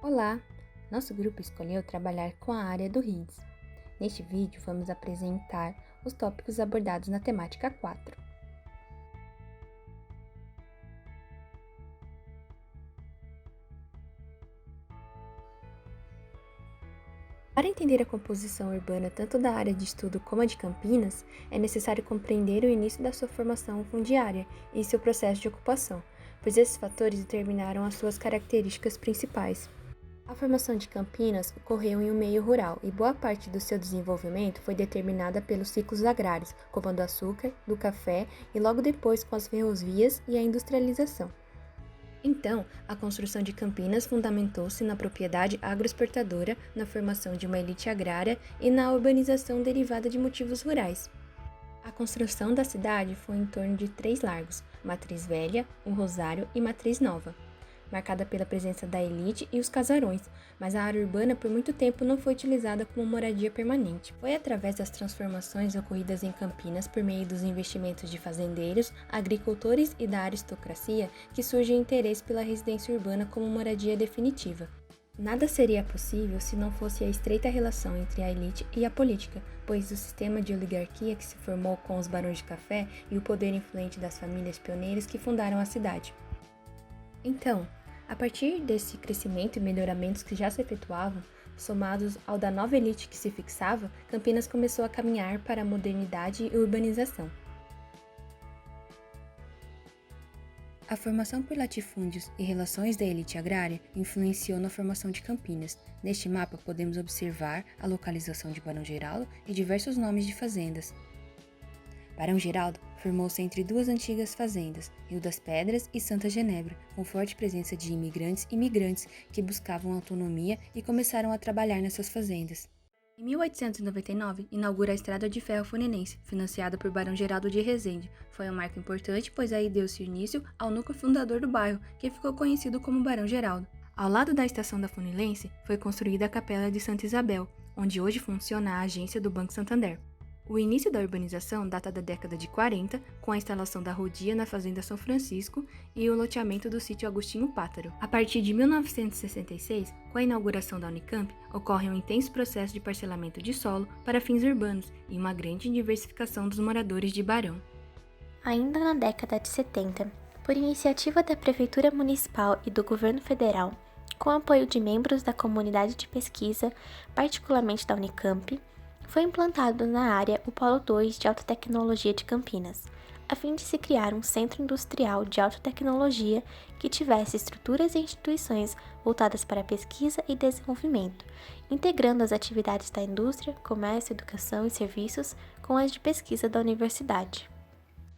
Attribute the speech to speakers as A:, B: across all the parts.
A: Olá! Nosso grupo escolheu trabalhar com a área do RIDS. Neste vídeo, vamos apresentar os tópicos abordados na temática 4. Para entender a composição urbana tanto da área de estudo como a de Campinas, é necessário compreender o início da sua formação fundiária e seu processo de ocupação, pois esses fatores determinaram as suas características principais. A formação de Campinas ocorreu em um meio rural e boa parte do seu desenvolvimento foi determinada pelos ciclos agrários, como a do açúcar, do café e logo depois com as ferrovias e a industrialização. Então, a construção de Campinas fundamentou-se na propriedade agroexportadora, na formação de uma elite agrária e na urbanização derivada de motivos rurais. A construção da cidade foi em torno de 3 largos: Matriz Velha, o Rosário e Matriz Nova, marcada pela presença da elite e os casarões, mas a área urbana por muito tempo não foi utilizada como moradia permanente. Foi através das transformações ocorridas em Campinas por meio dos investimentos de fazendeiros, agricultores e da aristocracia que surge o interesse pela residência urbana como moradia definitiva. Nada seria possível se não fosse a estreita relação entre a elite e a política, pois o sistema de oligarquia que se formou com os barões de café e o poder influente das famílias pioneiras que fundaram a cidade. Então, a partir desse crescimento e melhoramentos que já se efetuavam, somados ao da nova elite que se fixava, Campinas começou a caminhar para a modernidade e urbanização. A formação por latifúndios e relações da elite agrária influenciou na formação de Campinas. Neste mapa podemos observar a localização de Barão Geraldo e diversos nomes de fazendas. Barão Geraldo formou-se entre duas antigas fazendas, Rio das Pedras e Santa Genebra, com forte presença de imigrantes e migrantes que buscavam autonomia e começaram a trabalhar nessas fazendas. Em 1899, inaugura a Estrada de Ferro Funenense, financiada por Barão Geraldo de Resende. Foi um marco importante, pois aí deu-se início ao núcleo fundador do bairro, que ficou conhecido como Barão Geraldo. Ao lado da estação da Funilense, foi construída a Capela de Santa Isabel, onde hoje funciona a agência do Banco Santander. O início da urbanização data da década de 40, com a instalação da rodia na Fazenda São Francisco e o loteamento do sítio Agostinho Pátaro. A partir de 1966, com a inauguração da Unicamp, ocorre um intenso processo de parcelamento de solo para fins urbanos e uma grande diversificação dos moradores de Barão.
B: Ainda na década de 70, por iniciativa da Prefeitura Municipal e do Governo Federal, com apoio de membros da comunidade de pesquisa, particularmente da Unicamp, foi implantado na área o Polo 2 de Alta Tecnologia de Campinas, a fim de se criar um centro industrial de alta tecnologia que tivesse estruturas e instituições voltadas para a pesquisa e desenvolvimento, integrando as atividades da indústria, comércio, educação e serviços com as de pesquisa da universidade.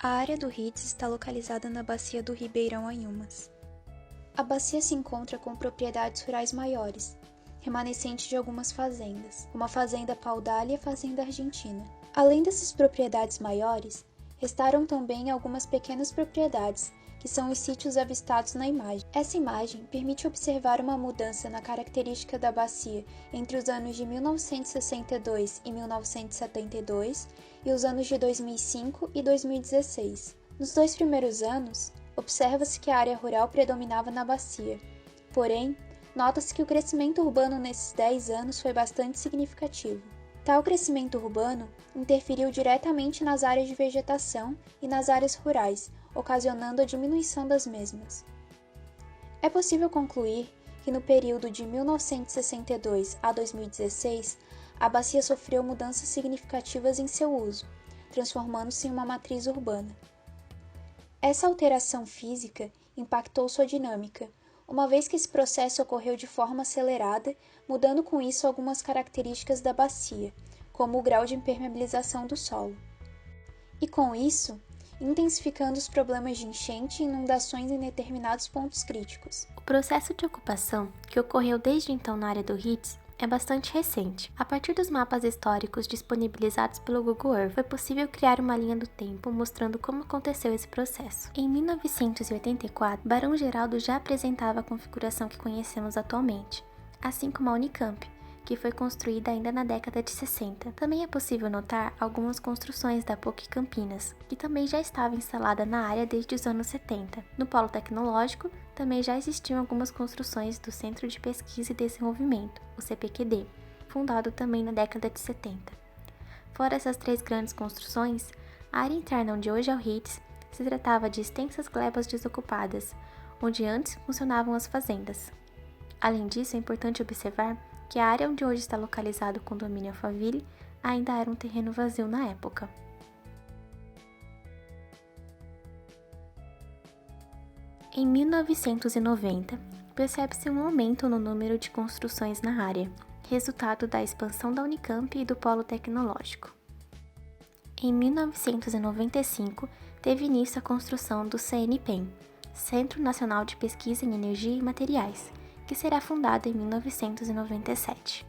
C: A área do RIDS está localizada na bacia do Ribeirão Anhumas. A bacia se encontra com propriedades rurais maiores, remanescente de algumas fazendas, como a Fazenda Paudalho e a Fazenda Argentina. Além dessas propriedades maiores, restaram também algumas pequenas propriedades, que são os sítios avistados na imagem. Essa imagem permite observar uma mudança na característica da bacia entre os anos de 1962 e 1972 e os anos de 2005 e 2016. Nos 2 primeiros anos, observa-se que a área rural predominava na bacia, porém, nota-se que o crescimento urbano nesses 10 anos foi bastante significativo. Tal crescimento urbano interferiu diretamente nas áreas de vegetação e nas áreas rurais, ocasionando a diminuição das mesmas. É possível concluir que no período de 1962 a 2016, a bacia sofreu mudanças significativas em seu uso, transformando-se em uma matriz urbana. Essa alteração física impactou sua dinâmica, uma vez que esse processo ocorreu de forma acelerada, mudando com isso algumas características da bacia, como o grau de impermeabilização do solo. E com isso, intensificando os problemas de enchente e inundações em determinados pontos críticos.
B: O processo de ocupação, que ocorreu desde então na área do RIDS, é bastante recente. A partir dos mapas históricos disponibilizados pelo Google Earth, foi possível criar uma linha do tempo mostrando como aconteceu esse processo. Em 1984, Barão Geraldo já apresentava a configuração que conhecemos atualmente, assim como a Unicamp, que foi construída ainda na década de 60. Também é possível notar algumas construções da PUC Campinas, que também já estava instalada na área desde os anos 70. No polo tecnológico, também já existiam algumas construções do Centro de Pesquisa e Desenvolvimento, o CPQD, fundado também na década de 70. Fora essas 3 grandes construções, a área interna onde hoje é o HITS se tratava de extensas glebas desocupadas, onde antes funcionavam as fazendas. Além disso, é importante observar que a área onde hoje está localizado o condomínio Alphaville ainda era um terreno vazio na época. Em 1990, percebe-se um aumento no número de construções na área, resultado da expansão da Unicamp e do Polo Tecnológico. Em 1995, teve início a construção do CNPEM, Centro Nacional de Pesquisa em Energia e Materiais, que será fundado em 1997.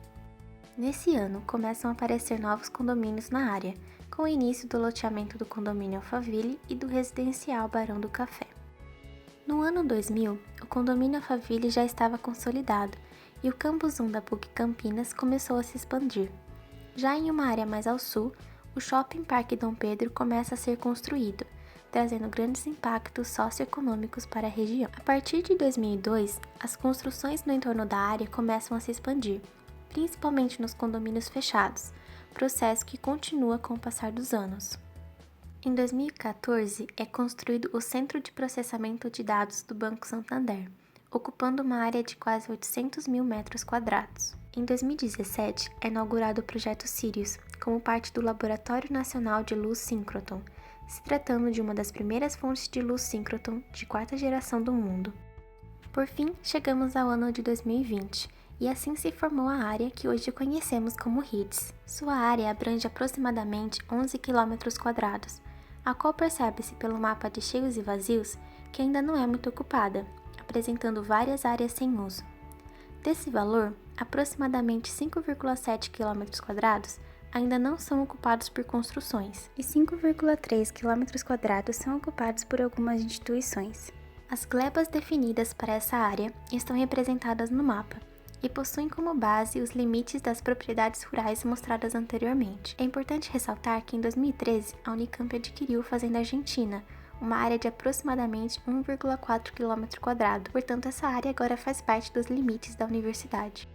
B: Nesse ano, começam a aparecer novos condomínios na área, com o início do loteamento do condomínio Alphaville e do residencial Barão do Café. No ano 2000, o condomínio Alphaville já estava consolidado e o Campus 1 da PUC Campinas começou a se expandir. Já em uma área mais ao sul, o Shopping Parque Dom Pedro começa a ser construído, trazendo grandes impactos socioeconômicos para a região. A partir de 2002, as construções no entorno da área começam a se expandir, principalmente nos condomínios fechados, processo que continua com o passar dos anos. Em 2014, é construído o Centro de Processamento de Dados do Banco Santander, ocupando uma área de quase 800 mil metros quadrados. Em 2017, é inaugurado o projeto Sirius, como parte do Laboratório Nacional de Luz Síncrotron, se tratando de uma das primeiras fontes de luz síncrotron de 4ª geração do mundo. Por fim, chegamos ao ano de 2020, e assim se formou a área que hoje conhecemos como HITS. Sua área abrange aproximadamente 11 km², a qual percebe-se pelo mapa de cheios e vazios que ainda não é muito ocupada, apresentando várias áreas sem uso. Desse valor, aproximadamente 5,7 km² ainda não são ocupados por construções, e 5,3 km² são ocupados por algumas instituições. As glebas definidas para essa área estão representadas no mapa e possuem como base os limites das propriedades rurais mostradas anteriormente. É importante ressaltar que em 2013 a Unicamp adquiriu Fazenda Argentina, uma área de aproximadamente 1,4 km², portanto essa área agora faz parte dos limites da universidade.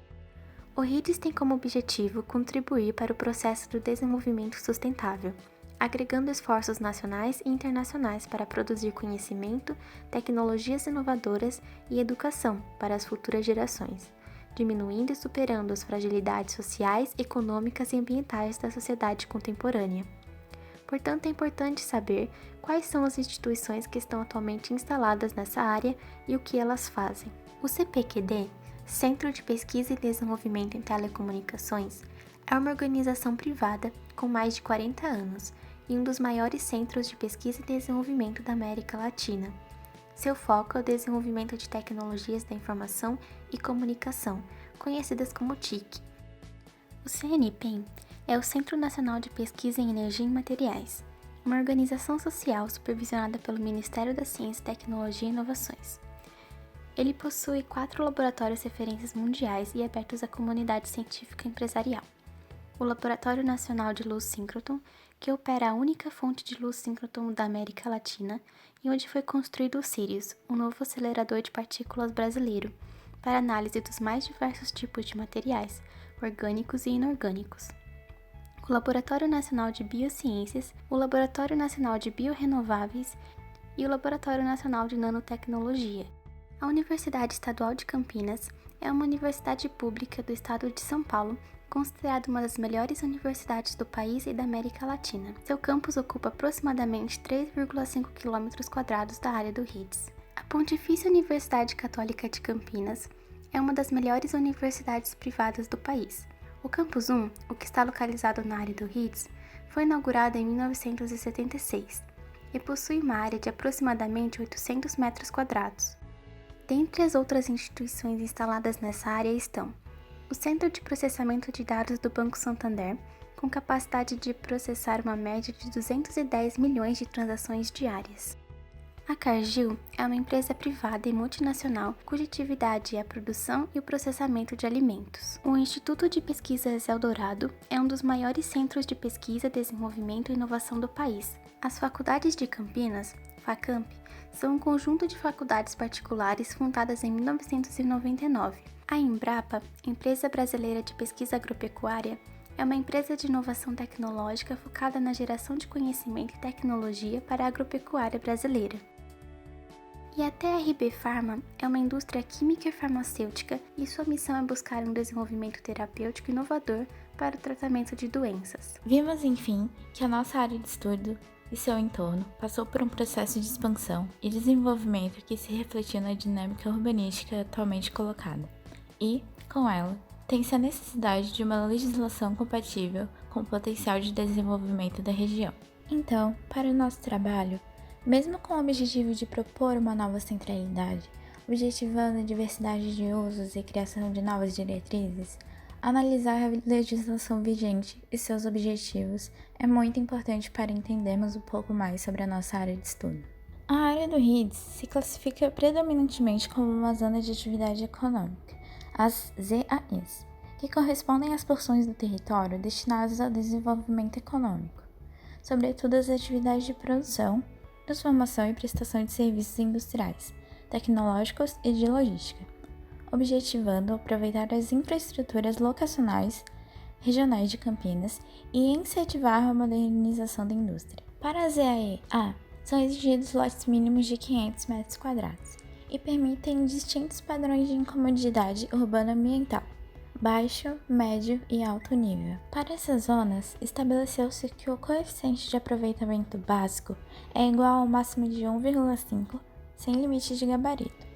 B: O HITS tem como objetivo contribuir para o processo do desenvolvimento sustentável, agregando esforços nacionais e internacionais para produzir conhecimento, tecnologias inovadoras e educação para as futuras gerações, diminuindo e superando as fragilidades sociais, econômicas e ambientais da sociedade contemporânea. Portanto, é importante saber quais são as instituições que estão atualmente instaladas nessa área e o que elas fazem. O CPQD, Centro de Pesquisa e Desenvolvimento em Telecomunicações, é uma organização privada com mais de 40 anos e um dos maiores centros de pesquisa e desenvolvimento da América Latina. Seu foco é o desenvolvimento de tecnologias da informação e comunicação, conhecidas como TIC. O CNPEM é o Centro Nacional de Pesquisa em Energia e Materiais, uma organização social supervisionada pelo Ministério da Ciência, Tecnologia e Inovações. Ele possui 4 laboratórios referências mundiais e abertos à comunidade científica e empresarial. O Laboratório Nacional de Luz Síncrotron, que opera a única fonte de luz síncrotron da América Latina, e onde foi construído o Sirius, um novo acelerador de partículas brasileiro, para análise dos mais diversos tipos de materiais, orgânicos e inorgânicos. O Laboratório Nacional de Biociências, o Laboratório Nacional de Biorrenováveis e o Laboratório Nacional de Nanotecnologia. A Universidade Estadual de Campinas é uma universidade pública do estado de São Paulo, considerada uma das melhores universidades do país e da América Latina. Seu campus ocupa aproximadamente 3,5 km² da área do HITS. A Pontifícia Universidade Católica de Campinas é uma das melhores universidades privadas do país. O Campus 1, o que está localizado na área do HITS, foi inaugurado em 1976 e possui uma área de aproximadamente 800 metros quadrados. Dentre as outras instituições instaladas nessa área estão o Centro de Processamento de Dados do Banco Santander, com capacidade de processar uma média de 210 milhões de transações diárias. A Cargill é uma empresa privada e multinacional cuja atividade é a produção e o processamento de alimentos. O Instituto de Pesquisas Eldorado é um dos maiores centros de pesquisa, desenvolvimento e inovação do país. As faculdades de Campinas Facamp, são um conjunto de faculdades particulares fundadas em 1999. A Embrapa, Empresa Brasileira de Pesquisa Agropecuária, é uma empresa de inovação tecnológica focada na geração de conhecimento e tecnologia para a agropecuária brasileira. E a TRB Pharma é uma indústria química e farmacêutica e sua missão é buscar um desenvolvimento terapêutico inovador para o tratamento de doenças.
D: Vimos, enfim, que a nossa área de estudo e seu entorno passou por um processo de expansão e desenvolvimento que se refletiu na dinâmica urbanística atualmente colocada. E, com ela, tem-se a necessidade de uma legislação compatível com o potencial de desenvolvimento da região. Então, para o nosso trabalho, mesmo com o objetivo de propor uma nova centralidade, objetivando a diversidade de usos e criação de novas diretrizes, analisar a legislação vigente e seus objetivos é muito importante para entendermos um pouco mais sobre a nossa área de estudo. A área do RIDS se classifica predominantemente como uma zona de atividade econômica, as ZAEs, que correspondem às porções do território destinadas ao desenvolvimento econômico, sobretudo as atividades de produção, transformação e prestação de serviços industriais, tecnológicos e de logística, objetivando aproveitar as infraestruturas locacionais regionais de Campinas e incentivar a modernização da indústria. Para a ZAE-A, são exigidos lotes mínimos de 500 metros quadrados e permitem distintos padrões de incomodidade urbano-ambiental, baixo, médio e alto nível. Para essas zonas, estabeleceu-se que o coeficiente de aproveitamento básico é igual ao máximo de 1,5, sem limite de gabarito,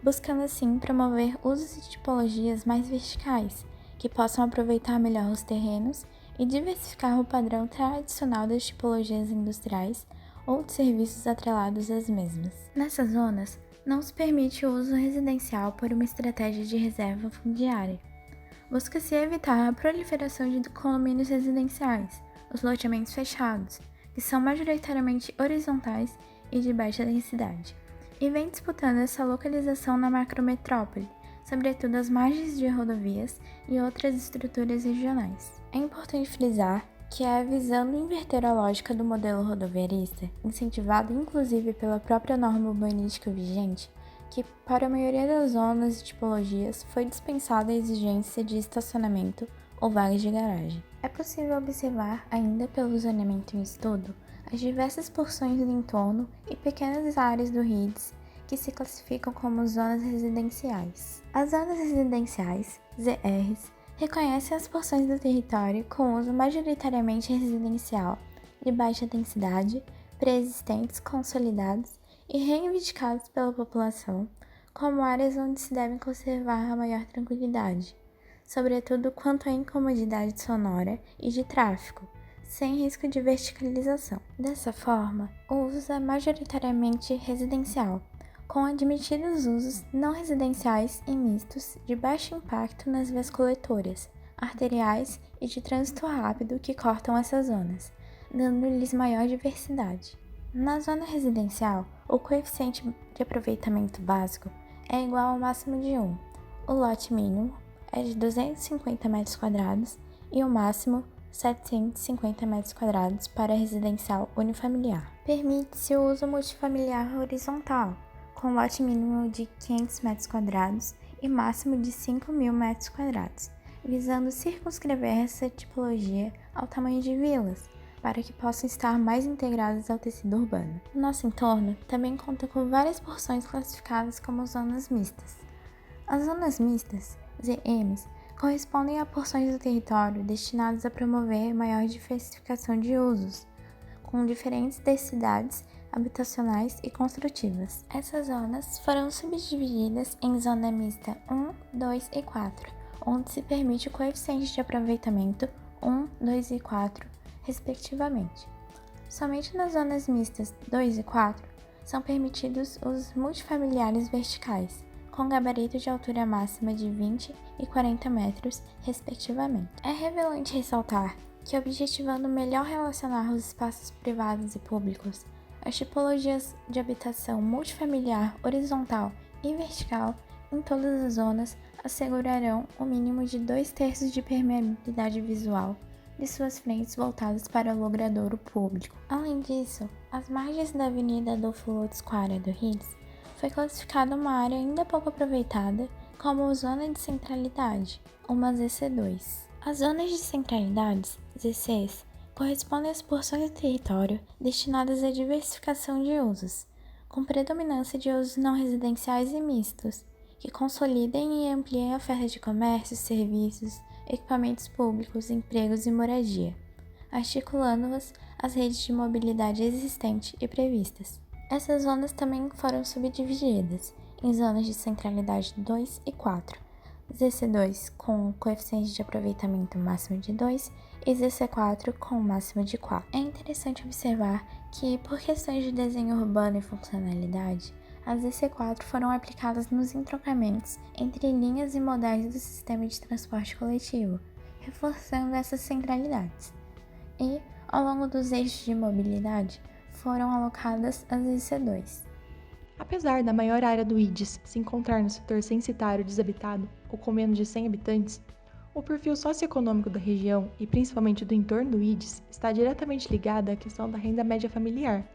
D: buscando assim promover usos e tipologias mais verticais, que possam aproveitar melhor os terrenos e diversificar o padrão tradicional das tipologias industriais ou de serviços atrelados às mesmas. Nessas zonas, não se permite o uso residencial por uma estratégia de reserva fundiária. Busca-se evitar a proliferação de condomínios residenciais, os loteamentos fechados, que são majoritariamente horizontais e de baixa densidade, e vem disputando essa localização na macrometrópole, sobretudo às margens de rodovias e outras estruturas regionais. É importante frisar que é visando inverter a lógica do modelo rodoviarista, incentivado inclusive pela própria norma urbanística vigente, que, para a maioria das zonas e tipologias, foi dispensada a exigência de estacionamento ou vagas de garagem. É possível observar, ainda pelo zoneamento em estudo, as diversas porções do entorno e pequenas áreas do RIDS que se classificam como zonas residenciais. As zonas residenciais, ZRs, reconhecem as porções do território com uso majoritariamente residencial, de baixa densidade, pré-existentes, consolidados e reivindicados pela população como áreas onde se deve conservar a maior tranquilidade, sobretudo quanto à incomodidade sonora e de tráfego, sem risco de verticalização. Dessa forma, o uso é majoritariamente residencial, com admitidos usos não residenciais e mistos de baixo impacto nas vias coletoras, arteriais e de trânsito rápido que cortam essas zonas, dando-lhes maior diversidade. Na zona residencial, o coeficiente de aproveitamento básico é igual ao máximo de 1. O lote mínimo é de 250 metros quadrados e o máximo 750 metros quadrados para residencial unifamiliar. Permite-se o uso multifamiliar horizontal, com lote mínimo de 500 metros quadrados e máximo de 5.000 metros quadrados, visando circunscrever essa tipologia ao tamanho de vilas, para que possam estar mais integradas ao tecido urbano. O nosso entorno também conta com várias porções classificadas como zonas mistas. As zonas mistas, ZMs, correspondem a porções do território destinadas a promover maior diversificação de usos, com diferentes densidades habitacionais e construtivas. Essas zonas foram subdivididas em zona mista 1, 2 e 4, onde se permite o coeficiente de aproveitamento 1, 2 e 4, respectivamente. Somente nas zonas mistas 2 e 4 são permitidos os multifamiliares verticais, com gabarito de altura máxima de 20 e 40 metros, respectivamente. É relevante ressaltar que, objetivando melhor relacionar os espaços privados e públicos, as tipologias de habitação multifamiliar horizontal e vertical em todas as zonas assegurarão o mínimo de 2/3 de permeabilidade visual de suas frentes voltadas para o logradouro público. Além disso, as margens da Avenida Adolfo Lutz com a área do Ritz foi classificada uma área ainda pouco aproveitada como Zona de Centralidade, uma ZC2. As zonas de centralidades, ZCs, correspondem às porções do território destinadas à diversificação de usos, com predominância de usos não residenciais e mistos, que consolidem e ampliem a oferta de comércio, serviços, equipamentos públicos, empregos e moradia, articulando-as às redes de mobilidade existentes e previstas. Essas zonas também foram subdivididas em zonas de centralidade 2 e 4, ZC2 com coeficiente de aproveitamento máximo de 2 e ZC4 com máximo de 4. É interessante observar que, por questões de desenho urbano e funcionalidade, as ZC4 foram aplicadas nos entroncamentos entre linhas e modais do sistema de transporte coletivo, reforçando essas centralidades. E, ao longo dos eixos de mobilidade, foram alocadas as ZC2.
E: Apesar da maior área do IDES se encontrar no setor censitário desabitado, ou com menos de 100 habitantes, o perfil socioeconômico da região e principalmente do entorno do IDES está diretamente ligado à questão da renda média familiar,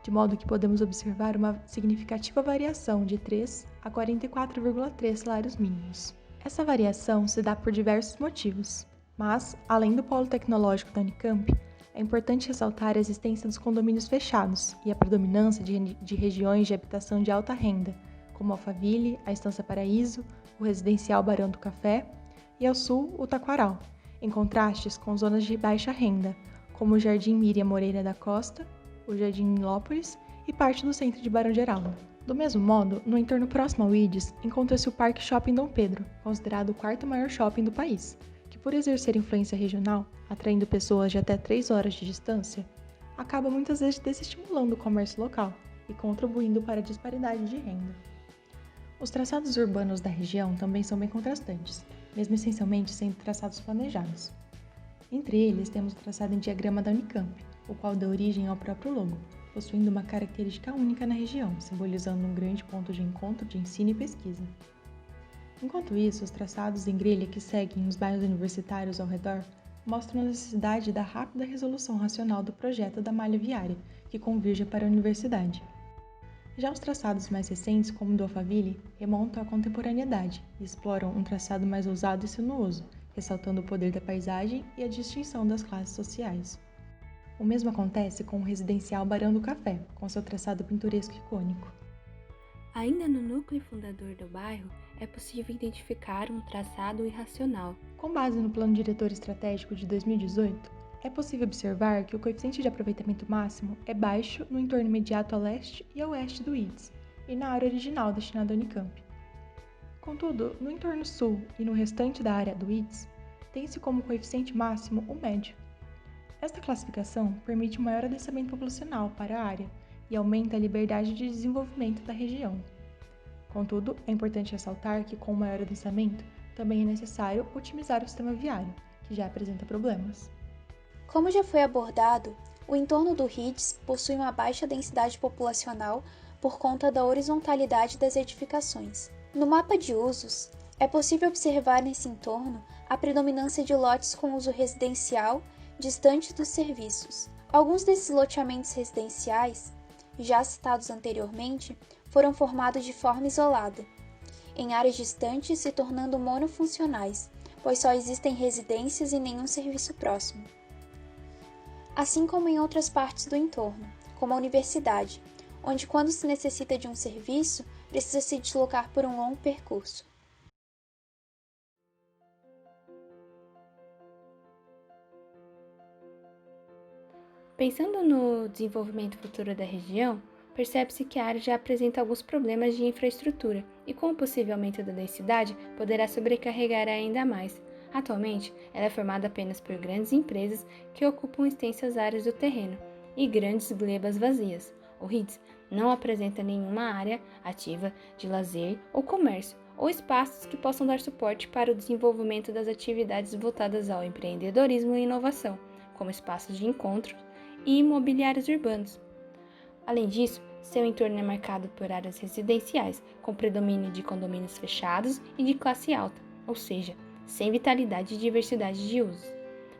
E: de modo que podemos observar uma significativa variação de 3 a 44,3 salários mínimos. Essa variação se dá por diversos motivos, mas, além do polo tecnológico da Unicamp, é importante ressaltar a existência dos condomínios fechados e a predominância de regiões de habitação de alta renda, como Alphaville, a Estância Paraíso, o residencial Barão do Café e, ao sul, o Taquaral, em contrastes com zonas de baixa renda, como o Jardim Miriam Moreira da Costa, o Jardim Nilópolis e parte do centro de Barão Geraldo. Do mesmo modo, no entorno próximo ao IDES, encontra-se o Parque Shopping Dom Pedro, considerado o quarto maior shopping do país, que por exercer influência regional, atraindo pessoas de até 3 horas de distância, acaba muitas vezes desestimulando o comércio local e contribuindo para a disparidade de renda. Os traçados urbanos da região também são bem contrastantes, mesmo essencialmente sendo traçados planejados. Entre eles temos o traçado em diagrama da Unicamp, o qual dá origem ao próprio logo, possuindo uma característica única na região, simbolizando um grande ponto de encontro de ensino e pesquisa. Enquanto isso, os traçados em grelha que seguem os bairros universitários ao redor mostram a necessidade da rápida resolução racional do projeto da malha viária, que converge para a universidade. Já os traçados mais recentes, como o do Alphaville, remontam à contemporaneidade e exploram um traçado mais ousado e sinuoso, ressaltando o poder da paisagem e a distinção das classes sociais. O mesmo acontece com o residencial Barão do Café, com seu traçado pintoresco e icônico.
A: Ainda no núcleo fundador do bairro, é possível identificar um traçado irracional.
E: Com base no Plano Diretor Estratégico de 2018, é possível observar que o coeficiente de aproveitamento máximo é baixo no entorno imediato a leste e a oeste do IDES, e na área original destinada à Unicamp. Contudo, no entorno sul e no restante da área do IDES, tem-se como coeficiente máximo o médio. Esta classificação permite um maior adensamento populacional para a área e aumenta a liberdade de desenvolvimento da região. Contudo, é importante ressaltar que com o maior adensamento, também é necessário otimizar o sistema viário, que já apresenta problemas.
C: Como já foi abordado, o entorno do RIDES possui uma baixa densidade populacional por conta da horizontalidade das edificações. No mapa de usos, é possível observar nesse entorno a predominância de lotes com uso residencial distantes dos serviços. Alguns desses loteamentos residenciais, já citados anteriormente, foram formados de forma isolada, em áreas distantes se tornando monofuncionais, pois só existem residências e nenhum serviço próximo. Assim como em outras partes do entorno, como a universidade, onde quando se necessita de um serviço, precisa se deslocar por um longo percurso.
A: Pensando no desenvolvimento futuro da região, percebe-se que a área já apresenta alguns problemas de infraestrutura e, com o possível aumento da densidade, poderá sobrecarregar ainda mais. Atualmente, ela é formada apenas por grandes empresas que ocupam extensas áreas do terreno e grandes glebas vazias. O RIDES não apresenta nenhuma área ativa de lazer ou comércio, ou espaços que possam dar suporte para o desenvolvimento das atividades voltadas ao empreendedorismo e inovação, como espaços de encontro e imobiliários urbanos. Além disso, seu entorno é marcado por áreas residenciais, com predomínio de condomínios fechados e de classe alta, ou seja, sem vitalidade e diversidade de usos.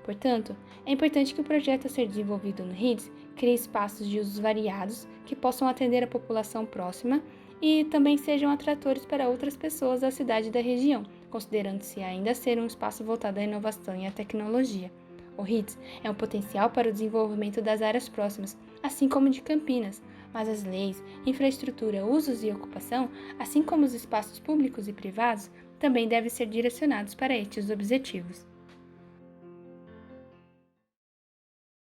A: Portanto, é importante que o projeto a ser desenvolvido no RIDS crie espaços de usos variados que possam atender a população próxima e também sejam atratores para outras pessoas da cidade e da região, considerando-se ainda ser um espaço voltado à inovação e à tecnologia. O RIDS é um potencial para o desenvolvimento das áreas próximas, assim como de Campinas, mas as leis, infraestrutura, usos e ocupação, assim como os espaços públicos e privados, também devem ser direcionados para estes objetivos.